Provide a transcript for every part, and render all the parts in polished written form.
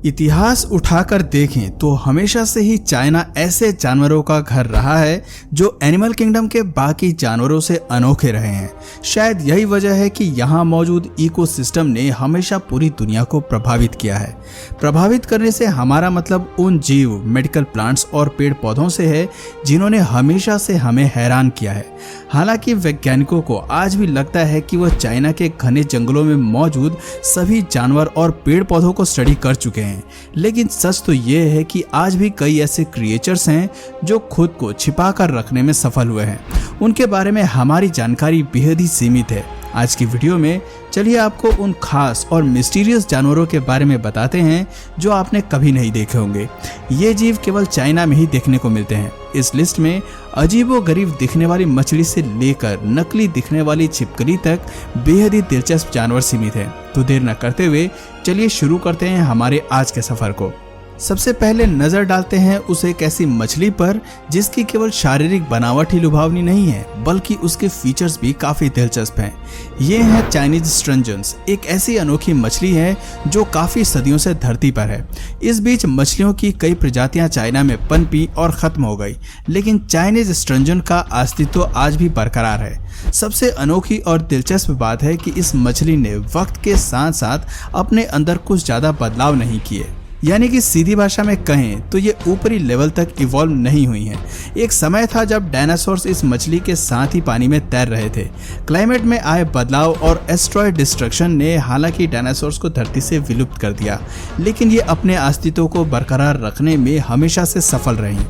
इतिहास उठाकर देखें तो हमेशा से ही चाइना ऐसे जानवरों का घर रहा है जो एनिमल किंगडम के बाकी जानवरों से अनोखे रहे हैं। शायद यही वजह है कि यहाँ मौजूद इकोसिस्टम ने हमेशा पूरी दुनिया को प्रभावित किया है। प्रभावित करने से हमारा मतलब उन जीव, मेडिकल प्लांट्स और पेड़ पौधों से है जिन्होंने हमेशा से हमें हैरान किया है। हालांकि वैज्ञानिकों को आज भी लगता है कि वह चाइना के घने जंगलों में मौजूद सभी जानवर और पेड़ पौधों को स्टडी कर चुके हैं, लेकिन सच तो ये है कि आज भी कई ऐसे क्रिएचर्स हैं जो खुद को छिपा कर रखने में सफल हुए हैं। उनके बारे में हमारी जानकारी बेहद ही सीमित है। आज की वीडियो में चलिए आपको उन खास और मिस्टीरियस जानवरों के बारे में बताते हैं जो आपने कभी नहीं देखे होंगे। ये जीव केवल चाइना में ही देखने को मिलते हैं। इस लिस्ट में अजीबोगरीब दिखने वाली मछली से लेकर नकली दिखने वाली छिपकली तक बेहद ही दिलचस्प जानवर सीमित हैं। तो देर न करते हुए चलिए शुरू करते हैं हमारे आज के सफर को। सबसे पहले नजर डालते हैं उस एक ऐसी मछली पर जिसकी केवल शारीरिक बनावट ही लुभावनी नहीं है बल्कि उसके फीचर्स भी काफी दिलचस्प हैं। ये है चाइनीज स्ट्रंजन्स, एक ऐसी अनोखी मछली है जो काफी सदियों से धरती पर है। इस बीच मछलियों की कई प्रजातियां चाइना में पनपी और खत्म हो गई, लेकिन चाइनीज स्ट्रंजन का अस्तित्व आज भी बरकरार है। सबसे अनोखी और दिलचस्प बात है कि इस मछली ने वक्त के साथ साथ अपने अंदर कुछ ज्यादा बदलाव नहीं किए, यानी कि सीधी भाषा में कहें तो ये ऊपरी लेवल तक इवॉल्व नहीं हुई हैं। एक समय था जब डायनासोर्स इस मछली के साथ ही पानी में तैर रहे थे। क्लाइमेट में आए बदलाव और एस्ट्रॉयड डिस्ट्रक्शन ने हालांकि डायनासोर्स को धरती से विलुप्त कर दिया, लेकिन ये अपने अस्तित्व को बरकरार रखने में हमेशा से सफल रही।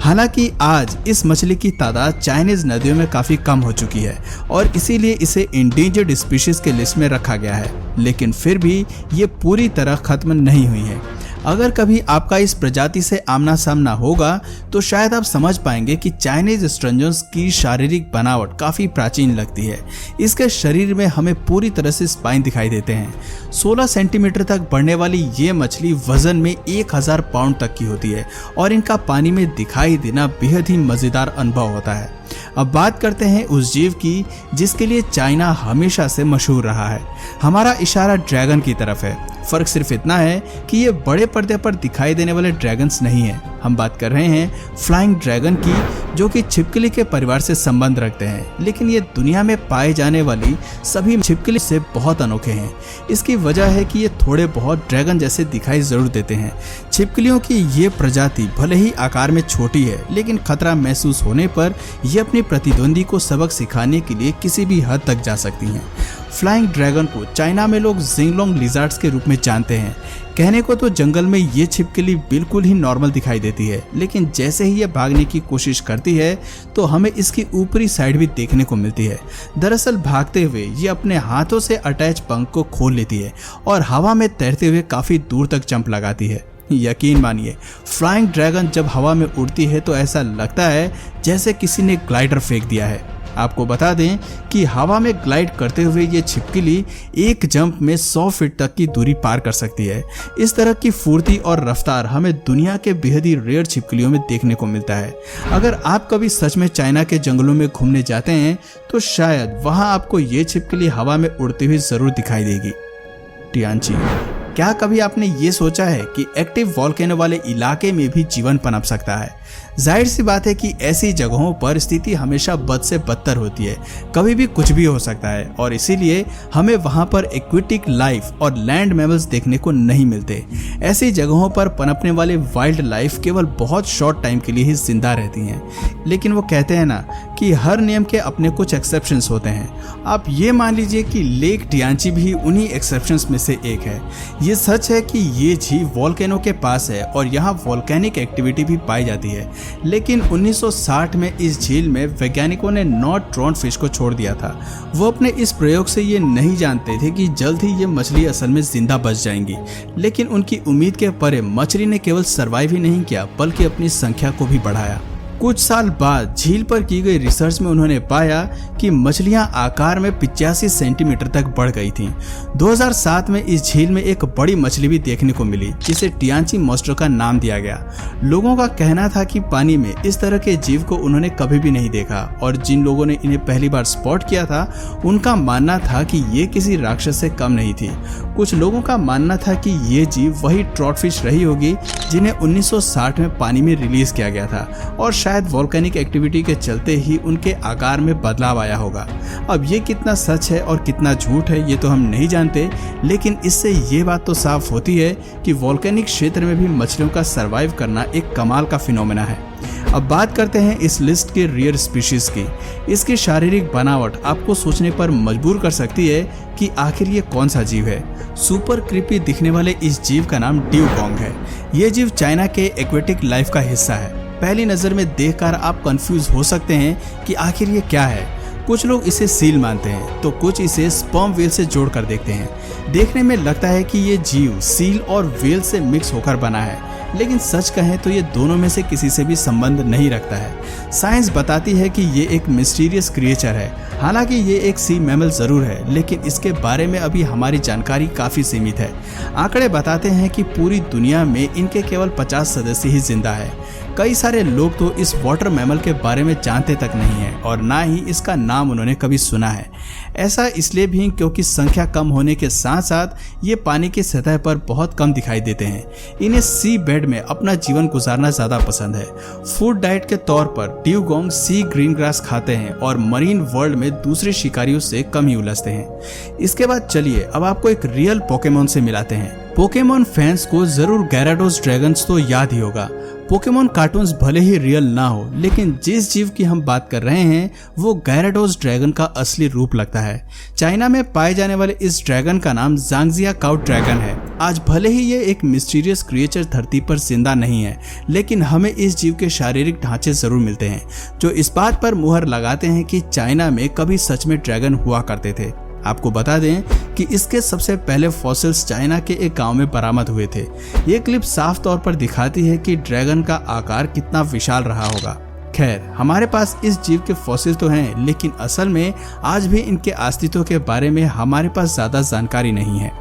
हालांकि आज इस मछली की तादाद चाइनीज नदियों में काफी कम हो चुकी है और इसीलिए इसे इंडेंजर्ड स्पीशीज के लिस्ट में रखा गया है, लेकिन फिर भी ये पूरी तरह खत्म नहीं हुई है। अगर कभी आपका इस प्रजाति से आमना सामना होगा तो शायद आप समझ पाएंगे कि चाइनीज स्ट्रंजन्स की शारीरिक बनावट काफी प्राचीन लगती है। इसके शरीर में हमें पूरी तरह से स्पाइन दिखाई देते हैं। 16 सेंटीमीटर तक बढ़ने वाली ये मछली वजन में 1000 पाउंड तक की होती है और इनका पानी में दिखाई देना बेहद ही मजेदार अनुभव होता है। अब बात करते हैं उस जीव की जिसके लिए चाइना हमेशा से मशहूर रहा है। हमारा इशारा ड्रैगन की तरफ है। फर्क सिर्फ इतना है कि ये बड़े पर्दे पर दिखाई देने वाले ड्रैगन्स नहीं हैं। हम बात कर रहे हैं फ्लाइंग ड्रैगन की, जो कि छिपकली के परिवार से संबंध रखते हैं, लेकिन ये दुनिया में पाए जाने वाली सभी छिपकली से बहुत अनोखे हैं। इसकी वजह है कि ये थोड़े बहुत ड्रैगन जैसे दिखाई जरूर देते हैं। छिपकलियों की ये प्रजाति भले ही आकार में छोटी है, लेकिन खतरा महसूस होने पर ये अपनी प्रतिद्वंदी को सबक सिखाने के लिए किसी भी हद तक जा सकती हैं। फ्लाइंग ड्रैगन को चाइना में लोग जिंगलोंग लिजार्ड्स के रूप में जानते हैं। कहने को तो जंगल में ये छिपकली बिल्कुल ही नॉर्मल दिखाई देती है, लेकिन जैसे ही ये भागने की कोशिश करती है तो हमें इसकी ऊपरी साइड भी देखने को मिलती है। दरअसल भागते हुए ये अपने हाथों से अटैच पंख को खोल लेती है और हवा में तैरते हुए काफी दूर तक जंप लगाती है। यकीन मानिए, फ्लाइंग ड्रैगन जब हवा में उड़ती है तो ऐसा लगता है जैसे किसी ने ग्लाइडर फेंक दिया है। आपको बता दें कि हवा में ग्लाइड करते हुए ये छिपकली एक जंप में 100 फीट तक की दूरी पार कर सकती है। इस तरह की फुर्ती और रफ्तार हमें दुनिया के बेहद ही रेयर छिपकलियों में देखने को मिलता है। अगर आप कभी सच में चाइना के जंगलों में घूमने जाते हैं तो शायद वहां आपको ये छिपकली हवा में उड़ती हुई जरूर दिखाई देगी। टियानची, क्या कभी आपने ये सोचा है कि एक्टिव वॉल्केनो वाले इलाके में भी जीवन पनप सकता है? जाहिर सी बात है कि ऐसी जगहों पर स्थिति हमेशा बद से बदतर होती है, कभी भी कुछ भी हो सकता है और इसीलिए हमें वहां पर एक्वेटिक लाइफ और लैंड मैमल्स देखने को नहीं मिलते। ऐसी जगहों पर पनपने वाले वाइल्ड लाइफ केवल बहुत शॉर्ट टाइम के लिए ही जिंदा रहती हैं, लेकिन वो कहते हैं ना कि हर नियम के अपने कुछ एक्सेप्शंस होते हैं। आप ये मान लीजिए कि लेक टियानची भी उन्हीं एक्सेप्शंस में से एक है। ये सच है कि ये झील वॉल्केनो के पास है और यहाँ वॉल्केनिक एक्टिविटी भी पाई जाती है, लेकिन 1960 में इस झील में वैज्ञानिकों ने नॉट ड्रॉन फिश को छोड़ दिया था। वो अपने इस प्रयोग से ये नहीं जानते थे कि जल्द ही ये मछली असल में जिंदा बच जाएंगी, लेकिन उनकी उम्मीद के परे मछली ने केवल सरवाइव ही नहीं किया बल्कि अपनी संख्या को भी बढ़ाया। कुछ साल बाद झील पर की गई रिसर्च में उन्होंने पाया कि मछलियां आकार में 85 सेंटीमीटर तक बढ़ गई थीं। 2007 में इस झील में एक बड़ी मछली भी देखने को मिली जिसे टियांची मॉन्स्टर का नाम दिया गया। लोगों का कहना था कि पानी में इस तरह के जीव को उन्होंने कभी भी नहीं देखा और जिन लोगों ने इन्हें पहली बार स्पॉट किया था उनका मानना था कि ये किसी राक्षस से कम नहीं थी। कुछ लोगों का मानना था कि ये जीव वही ट्रॉटफिश रही होगी जिन्हें 1960 में पानी में रिलीज किया गया था और शायद वोल्केनिक एक्टिविटी के चलते ही उनके आकार में बदलाव आया होगा। अब ये कितना सच है और कितना झूठ है ये तो हम नहीं जानते, लेकिन इससे ये बात तो साफ होती है कि वोल्केनिक क्षेत्र में भी मछलियों का सरवाइव करना एक कमाल का फिनोमेना है। अब बात करते हैं इस लिस्ट के रेयर स्पीशीज की। इसकी शारीरिक बनावट आपको सोचने पर मजबूर कर सकती है कि आखिर ये कौन सा जीव है। सुपर क्रीपी दिखने वाले इस जीव का नाम ड्यूगोंग है। ये जीव चाइना के एक्वेटिक लाइफ का हिस्सा है। पहली नज़र में देखकर आप कंफ्यूज हो सकते हैं कि आखिर ये क्या है। कुछ लोग इसे सील मानते हैं तो कुछ इसे स्पर्म वेल से जोड़कर देखते हैं। देखने में लगता है कि ये जीव सील और वेल से मिक्स होकर बना है, लेकिन सच कहें तो ये दोनों में से किसी से भी संबंध नहीं रखता है। साइंस बताती है कि ये एक मिस्टीरियस क्रिएचर है। हालांकि ये एक सी मैमल जरूर है, लेकिन इसके बारे में अभी हमारी जानकारी काफ़ी सीमित है। आंकड़े बताते हैं कि पूरी दुनिया में इनके केवल 50 सदस्य ही जिंदा है। कई सारे लोग तो इस वाटर मैमल के बारे में जानते तक नहीं है और ना ही इसका नाम उन्होंने कभी सुना है। ऐसा इसलिए भी क्योंकि संख्या कम होने के साथ साथ ये पानी की सतह पर बहुत कम दिखाई देते हैं। इन्हें सी बेड में अपना जीवन गुजारना ज़्यादा पसंद है। फूड डाइट के तौर पर ड्यूगोंग सी ग्रीन ग्रास खाते हैं और मरीन वर्ल्ड में दूसरे शिकारियों से कम ही उलझते हैं। इसके बाद चलिए अब आपको एक रियल पोकेमोन से मिलाते हैं। पोकेमोन फैंस को जरूर gyarados ड्रैगन्स तो याद ही होगा। पोकेमोन कार्टून्स भले ही रियल ना हो, लेकिन जिस जीव की हम बात कर रहे हैं वो gyarados ड्रैगन का असली रूप लगता है। चाइना में पाए जाने वाले इस ड्रैगन का नाम ज़ांगजिया काउ ड्रैगन है। आज भले ही ये एक मिस्टीरियस क्रिएचर धरती पर जिंदा नहीं है, लेकिन हमें इस जीव के शारीरिक ढांचे जरूर मिलते हैं जो इस बात पर मुहर लगाते हैं कि चाइना में कभी सच में ड्रैगन हुआ करते थे। आपको बता दें कि इसके सबसे पहले फॉसिल्स चाइना के एक गांव में बरामद हुए थे। ये क्लिप साफ तौर पर दिखाती है कि ड्रैगन का आकार कितना विशाल रहा होगा। खैर, हमारे पास इस जीव के फॉसिल तो हैं, लेकिन असल में आज भी इनके अस्तित्व के बारे में हमारे पास ज्यादा जानकारी नहीं है।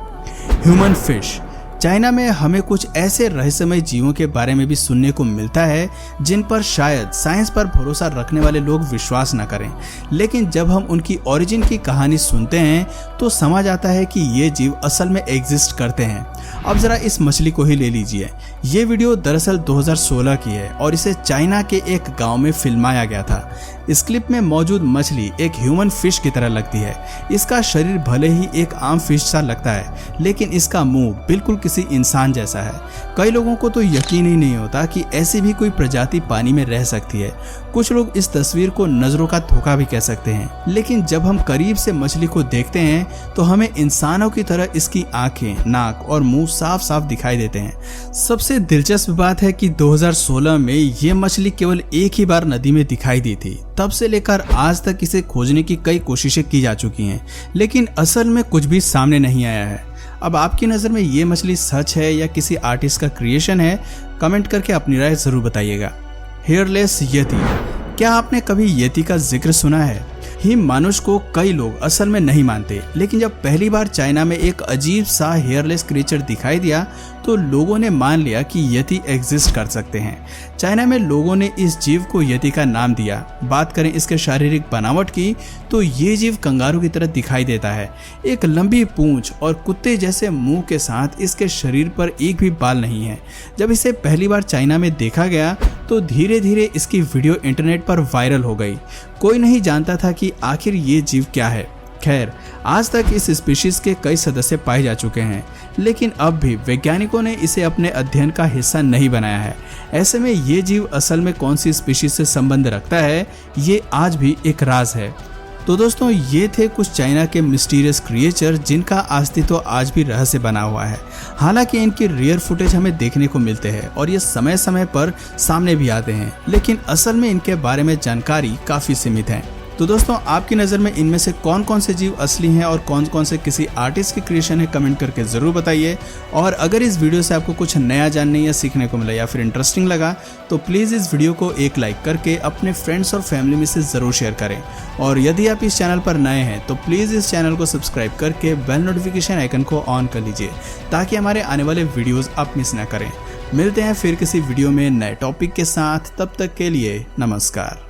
Human fish. चाइना में हमें कुछ ऐसे रहस्यमय जीवों के बारे में भी सुनने को मिलता है जिन पर शायद साइंस पर भरोसा रखने वाले लोग विश्वास न करें, लेकिन जब हम उनकी ओरिजिन की कहानी सुनते हैं तो समझ आता है कि ये जीव असल में एग्जिस्ट करते हैं। अब जरा इस मछली को ही ले लीजिए। ये वीडियो दरअसल 2016 की है और इसे चाइना के एक गांव में फिल्माया गया था। इस क्लिप में मौजूद मछली एक ह्यूमन फिश की तरह लगती है। इसका शरीर भले ही एक आम फिश सा लगता है, लेकिन इसका मुंह बिल्कुल किसी इंसान जैसा है। कई लोगों को तो यकीन ही नहीं होता कि ऐसी भी कोई प्रजाति पानी में रह सकती है। कुछ लोग इस तस्वीर को नजरों का धोखा भी कह सकते हैं, लेकिन जब हम करीब से मछली को देखते हैं तो हमें इंसानों की तरह इसकी आंखें, नाक और मुंह साफ साफ दिखाई देते हैं। सबसे दिलचस्प बात है कि 2016 में ये मछली केवल एक ही बार नदी में दिखाई दी थी। तब से लेकर आज तक इसे खोजने की कई कोशिशें की जा चुकी हैं, लेकिन असल में कुछ भी सामने नहीं आया है। अब आपकी नज़र में ये मछली सच है या किसी आर्टिस्ट का क्रिएशन है? कमेंट करके अपनी राय जरूर बताइएगा। हेयरलेस यति। क्या आपने कभी यति का जिक्र सुना है? हिम मानुष को कई लोग असल में नहीं मानते, लेकिन जब पहली बार चाइना में एक अजीब सा हेयरलेस क्रिएचर दिखाई दिया तो लोगों ने मान लिया कि यति एग्जिस्ट कर सकते हैं। चाइना में लोगों ने इस जीव को यति का नाम दिया। बात करें इसके शारीरिक बनावट की तो ये जीव कंगारू की तरह दिखाई देता है। एक लंबी पूंछ और कुत्ते जैसे मुंह के साथ इसके शरीर पर एक भी बाल नहीं है। जब इसे पहली बार चाइना में देखा गया तो धीरे धीरे इसकी वीडियो इंटरनेट पर वायरल हो गई। कोई नहीं जानता था कि आखिर ये जीव क्या है। खैर, आज तक इस स्पीशीज के कई सदस्य पाए जा चुके हैं, लेकिन अब भी वैज्ञानिकों ने इसे अपने अध्ययन का हिस्सा नहीं बनाया है। ऐसे में ये जीव असल में कौन सी स्पीशीज से संबंध रखता है, ये आज भी एक राज है। तो दोस्तों, ये थे कुछ चाइना के मिस्टीरियस क्रिएचर जिनका अस्तित्व आज भी रहस्य बना हुआ है। हालांकि इनकी रेयर फुटेज हमें देखने को मिलते हैं और ये समय समय पर सामने भी आते हैं, लेकिन असल में इनके बारे में जानकारी काफ़ी सीमित है। तो दोस्तों आपकी नज़र में इनमें से कौन कौन से जीव असली हैं और कौन कौन से किसी आर्टिस्ट की क्रिएशन है, कमेंट करके ज़रूर बताइए। और अगर इस वीडियो से आपको कुछ नया जानने या सीखने को मिला या फिर इंटरेस्टिंग लगा तो प्लीज़ इस वीडियो को एक लाइक करके अपने फ्रेंड्स और फैमिली में से ज़रूर शेयर करें। और यदि आप इस चैनल पर नए हैं तो प्लीज़ इस चैनल को सब्सक्राइब करके बेल नोटिफिकेशन आइकन को ऑन कर लीजिए ताकि हमारे आने वाले वीडियोज़ आप मिस ना करें। मिलते हैं फिर किसी वीडियो में नए टॉपिक के साथ, तब तक के लिए नमस्कार।